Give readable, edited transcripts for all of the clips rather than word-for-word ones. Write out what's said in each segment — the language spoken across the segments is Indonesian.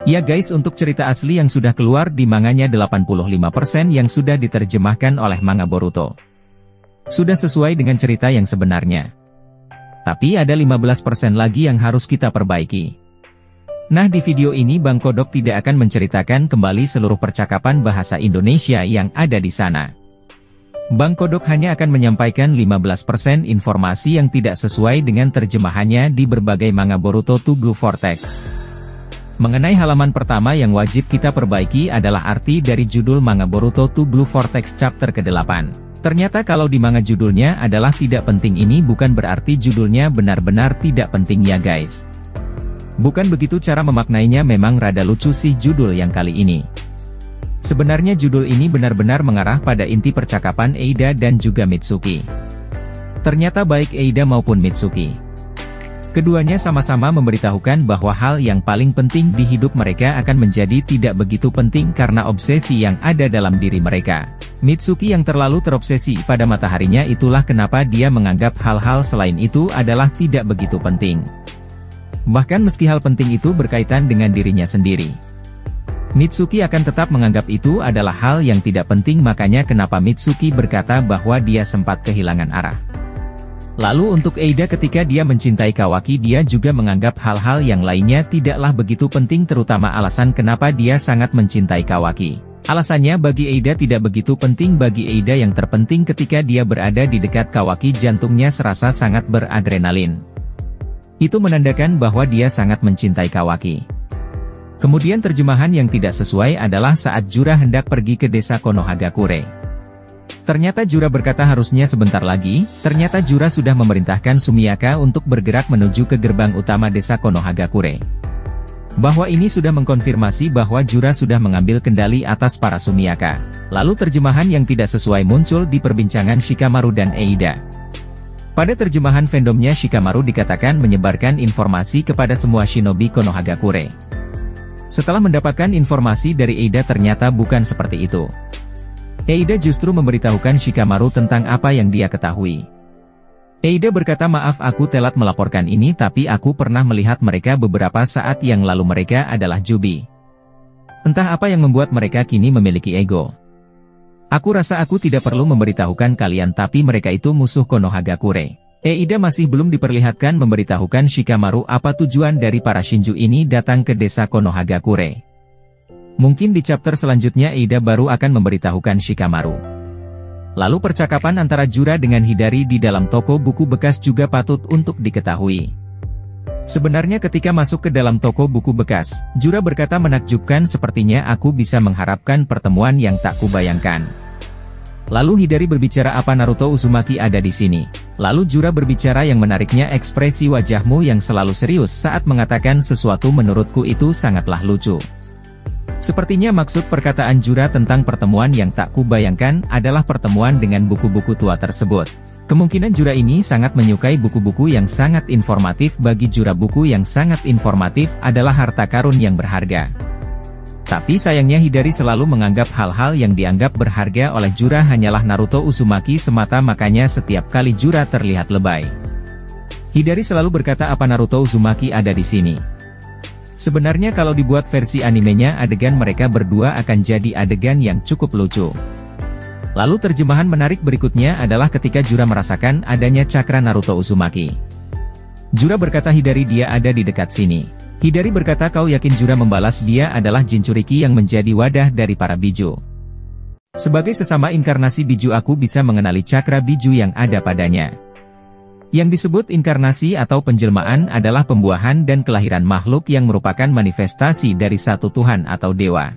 Ya guys, untuk cerita asli yang sudah keluar di manganya 85% yang sudah diterjemahkan oleh manga Boruto. Sudah sesuai dengan cerita yang sebenarnya. Tapi ada 15% lagi yang harus kita perbaiki. Nah, di video ini Bang Kodok tidak akan menceritakan kembali seluruh percakapan bahasa Indonesia yang ada di sana. Bang Kodok hanya akan menyampaikan 15% informasi yang tidak sesuai dengan terjemahannya di berbagai manga Boruto to Blue Vortex. Mengenai halaman pertama yang wajib kita perbaiki adalah arti dari judul manga Boruto to Blue Vortex chapter ke-8. Ternyata kalau di manga judulnya adalah tidak penting, ini bukan berarti judulnya benar-benar tidak penting ya guys. Bukan begitu cara memaknainya, memang rada lucu sih judul yang kali ini. Sebenarnya judul ini benar-benar mengarah pada inti percakapan Eida dan juga Mitsuki. Ternyata baik Eida maupun Mitsuki, keduanya sama-sama memberitahukan bahwa hal yang paling penting di hidup mereka akan menjadi tidak begitu penting karena obsesi yang ada dalam diri mereka. Mitsuki yang terlalu terobsesi pada mataharinya, itulah kenapa dia menganggap hal-hal selain itu adalah tidak begitu penting. Bahkan meski hal penting itu berkaitan dengan dirinya sendiri, Mitsuki akan tetap menganggap itu adalah hal yang tidak penting. Makanya kenapa Mitsuki berkata bahwa dia sempat kehilangan arah. Lalu untuk Eida, ketika dia mencintai Kawaki, dia juga menganggap hal-hal yang lainnya tidaklah begitu penting, terutama alasan kenapa dia sangat mencintai Kawaki. Alasannya bagi Eida tidak begitu penting. Bagi Eida yang terpenting ketika dia berada di dekat Kawaki, jantungnya serasa sangat beradrenalin. Itu menandakan bahwa dia sangat mencintai Kawaki. Kemudian terjemahan yang tidak sesuai adalah saat Jura hendak pergi ke desa Konohagakure. Ternyata Jura berkata harusnya sebentar lagi. Ternyata Jura sudah memerintahkan Sumiaka untuk bergerak menuju ke gerbang utama desa Konohagakure. Bahwa ini sudah mengkonfirmasi bahwa Jura sudah mengambil kendali atas para Sumiaka. Lalu terjemahan yang tidak sesuai muncul di perbincangan Shikamaru dan Eida. Pada terjemahan fandomnya, Shikamaru dikatakan menyebarkan informasi kepada semua shinobi Konohagakure. Setelah mendapatkan informasi dari Eida, ternyata bukan seperti itu. Eida justru memberitahukan Shikamaru tentang apa yang dia ketahui. Eida berkata, maaf aku telat melaporkan ini, tapi aku pernah melihat mereka beberapa saat yang lalu. Mereka adalah Jubi. Entah apa yang membuat mereka kini memiliki ego. Aku rasa aku tidak perlu memberitahukan kalian, tapi mereka itu musuh Konohagakure. Eida masih belum diperlihatkan memberitahukan Shikamaru apa tujuan dari para Shinju ini datang ke desa Konohagakure. Mungkin di chapter selanjutnya Eida baru akan memberitahukan Shikamaru. Lalu percakapan antara Jura dengan Hidari di dalam toko buku bekas juga patut untuk diketahui. Sebenarnya ketika masuk ke dalam toko buku bekas, Jura berkata menakjubkan, sepertinya aku bisa mengharapkan pertemuan yang tak kubayangkan. Lalu Hidari berbicara, apa Naruto Uzumaki ada di sini? Lalu Jura berbicara, yang menariknya ekspresi wajahmu yang selalu serius saat mengatakan sesuatu, menurutku itu sangatlah lucu. Sepertinya maksud perkataan Jura tentang pertemuan yang tak kubayangkan adalah pertemuan dengan buku-buku tua tersebut. Kemungkinan Jura ini sangat menyukai buku-buku yang sangat informatif. Bagi Jura, buku yang sangat informatif adalah harta karun yang berharga. Tapi sayangnya Hidari selalu menganggap hal-hal yang dianggap berharga oleh Jura hanyalah Naruto Uzumaki semata, makanya setiap kali Jura terlihat lebay, Hidari selalu berkata, apa Naruto Uzumaki ada di sini? Sebenarnya kalau dibuat versi animenya, adegan mereka berdua akan jadi adegan yang cukup lucu. Lalu terjemahan menarik berikutnya adalah ketika Jura merasakan adanya cakra Naruto Uzumaki. Jura berkata, Hidari, dia ada di dekat sini. Hidari berkata, kau yakin? Jura membalas, dia adalah Jinchuriki yang menjadi wadah dari para biju. Sebagai sesama inkarnasi biju, aku bisa mengenali cakra biju yang ada padanya. Yang disebut inkarnasi atau penjelmaan adalah pembuahan dan kelahiran makhluk yang merupakan manifestasi dari satu Tuhan atau dewa,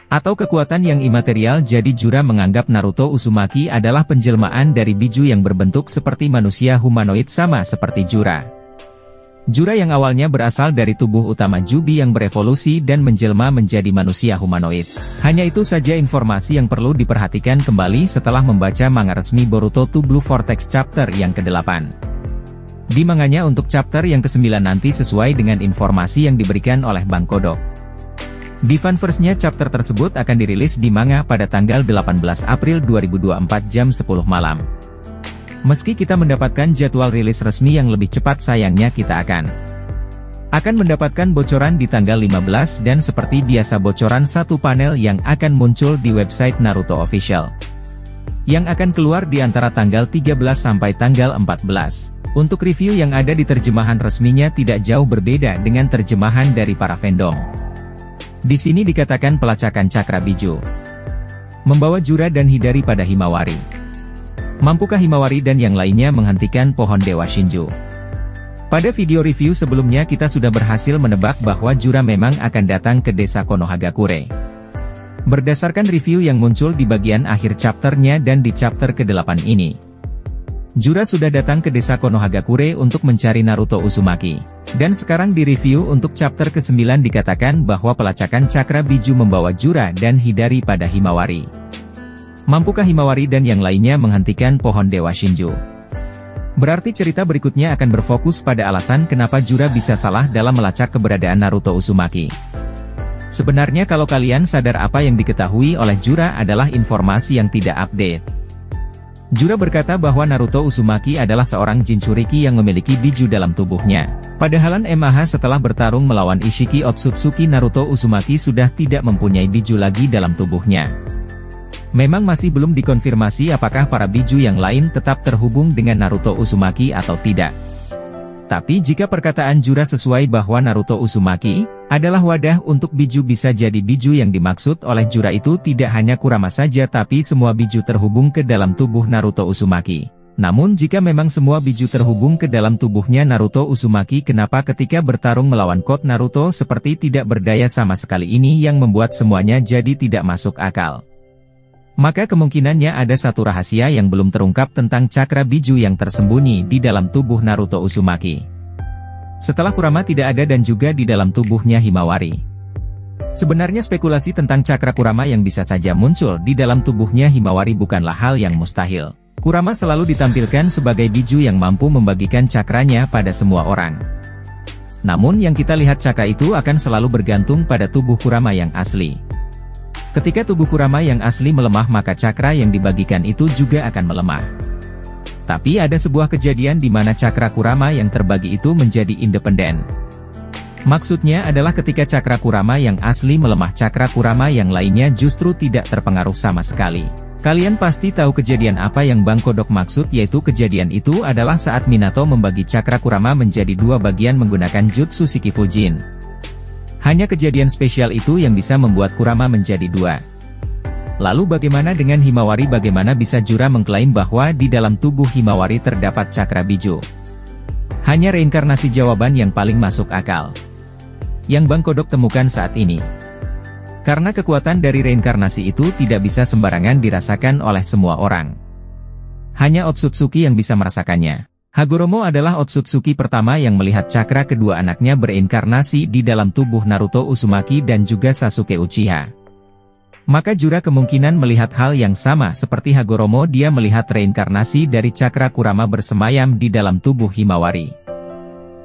atau kekuatan yang imaterial. Jadi Jura menganggap Naruto Uzumaki adalah penjelmaan dari biju yang berbentuk seperti manusia humanoid, sama seperti Jura. Jura yang awalnya berasal dari tubuh utama Jubi yang berevolusi dan menjelma menjadi manusia humanoid. Hanya itu saja informasi yang perlu diperhatikan kembali setelah membaca manga resmi Boruto to Blue Vortex chapter yang ke-8. Di manganya untuk chapter yang ke-9 nanti sesuai dengan informasi yang diberikan oleh Bang Kodok. Di fanverse-nya chapter tersebut akan dirilis di manga pada tanggal 18 April 2024 jam 10 malam. Meski kita mendapatkan jadwal rilis resmi yang lebih cepat, sayangnya kita akan akan mendapatkan bocoran di tanggal 15 dan seperti biasa bocoran satu panel yang akan muncul di website Naruto Official. Yang akan keluar di antara tanggal 13 sampai tanggal 14. Untuk review yang ada di terjemahan resminya tidak jauh berbeda dengan terjemahan dari para fandom. Di sini dikatakan pelacakan Cakra Biju membawa Jura dan Hidari pada Himawari. Mampukah Himawari dan yang lainnya menghentikan pohon Dewa Shinju? Pada video review sebelumnya kita sudah berhasil menebak bahwa Jura memang akan datang ke desa Konohagakure. Berdasarkan review yang muncul di bagian akhir chapternya dan di chapter ke-8 ini, Jura sudah datang ke desa Konohagakure untuk mencari Naruto Uzumaki. Dan sekarang di review untuk chapter ke-9 dikatakan bahwa pelacakan Cakra Biju membawa Jura dan Hidari pada Himawari. Mampukah Himawari dan yang lainnya menghentikan pohon Dewa Shinju? Berarti cerita berikutnya akan berfokus pada alasan kenapa Jura bisa salah dalam melacak keberadaan Naruto Uzumaki. Sebenarnya kalau kalian sadar apa yang diketahui oleh Jura adalah informasi yang tidak update. Jura berkata bahwa Naruto Uzumaki adalah seorang Jinchuriki yang memiliki biju dalam tubuhnya. Padahal MAH setelah bertarung melawan Ishiki Otsutsuki, Naruto Uzumaki sudah tidak mempunyai biju lagi dalam tubuhnya. Memang masih belum dikonfirmasi apakah para biju yang lain tetap terhubung dengan Naruto Uzumaki atau tidak. Tapi jika perkataan Jura sesuai bahwa Naruto Uzumaki adalah wadah untuk biju, bisa jadi biju yang dimaksud oleh Jura itu tidak hanya Kurama saja tapi semua biju terhubung ke dalam tubuh Naruto Uzumaki. Namun jika memang semua biju terhubung ke dalam tubuhnya Naruto Uzumaki, kenapa ketika bertarung melawan Code Naruto seperti tidak berdaya sama sekali? Ini yang membuat semuanya jadi tidak masuk akal. Maka kemungkinannya ada satu rahasia yang belum terungkap tentang Cakra Biju yang tersembunyi di dalam tubuh Naruto Uzumaki. Setelah Kurama tidak ada dan juga di dalam tubuhnya Himawari. Sebenarnya spekulasi tentang Cakra Kurama yang bisa saja muncul di dalam tubuhnya Himawari bukanlah hal yang mustahil. Kurama selalu ditampilkan sebagai biju yang mampu membagikan cakranya pada semua orang. Namun yang kita lihat cakra itu akan selalu bergantung pada tubuh Kurama yang asli. Ketika tubuh Kurama yang asli melemah maka cakra yang dibagikan itu juga akan melemah. Tapi ada sebuah kejadian di mana cakra Kurama yang terbagi itu menjadi independen. Maksudnya adalah ketika cakra Kurama yang asli melemah, cakra Kurama yang lainnya justru tidak terpengaruh sama sekali. Kalian pasti tahu kejadian apa yang Bang Kodok maksud, yaitu kejadian itu adalah saat Minato membagi cakra Kurama menjadi dua bagian menggunakan Jutsu Shikifujin. Hanya kejadian spesial itu yang bisa membuat Kurama menjadi dua. Lalu bagaimana dengan Himawari? Bagaimana bisa Jura mengklaim bahwa di dalam tubuh Himawari terdapat Cakra Biju? Hanya reinkarnasi jawaban yang paling masuk akal yang Bang Kodok temukan saat ini. Karena kekuatan dari reinkarnasi itu tidak bisa sembarangan dirasakan oleh semua orang. Hanya Otsutsuki yang bisa merasakannya. Hagoromo adalah Otsutsuki pertama yang melihat cakra kedua anaknya bereinkarnasi di dalam tubuh Naruto Uzumaki dan juga Sasuke Uchiha. Maka Jura kemungkinan melihat hal yang sama seperti Hagoromo, dia melihat reinkarnasi dari cakra Kurama bersemayam di dalam tubuh Himawari.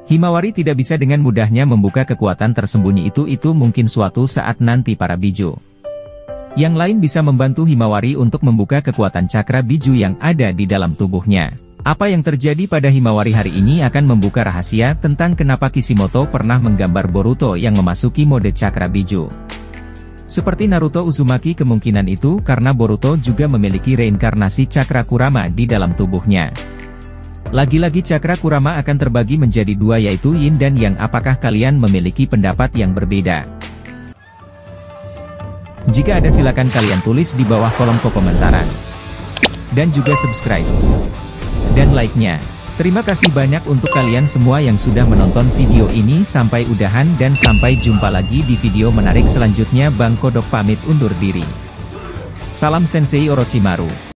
Himawari tidak bisa dengan mudahnya membuka kekuatan tersembunyi itu mungkin suatu saat nanti para biju yang lain bisa membantu Himawari untuk membuka kekuatan cakra biju yang ada di dalam tubuhnya. Apa yang terjadi pada Himawari hari ini akan membuka rahasia tentang kenapa Kishimoto pernah menggambar Boruto yang memasuki mode Cakra Biju. Seperti Naruto Uzumaki, kemungkinan itu karena Boruto juga memiliki reinkarnasi Cakra Kurama di dalam tubuhnya. Lagi-lagi Cakra Kurama akan terbagi menjadi dua, yaitu Yin dan Yang. Apakah kalian memiliki pendapat yang berbeda? Jika ada silakan kalian tulis di bawah kolom komentaran. Dan juga subscribe dan like-nya. Terima kasih banyak untuk kalian semua yang sudah menonton video ini sampai udahan, dan sampai jumpa lagi di video menarik selanjutnya. Bang Kodok pamit undur diri. Salam Sensei Orochimaru.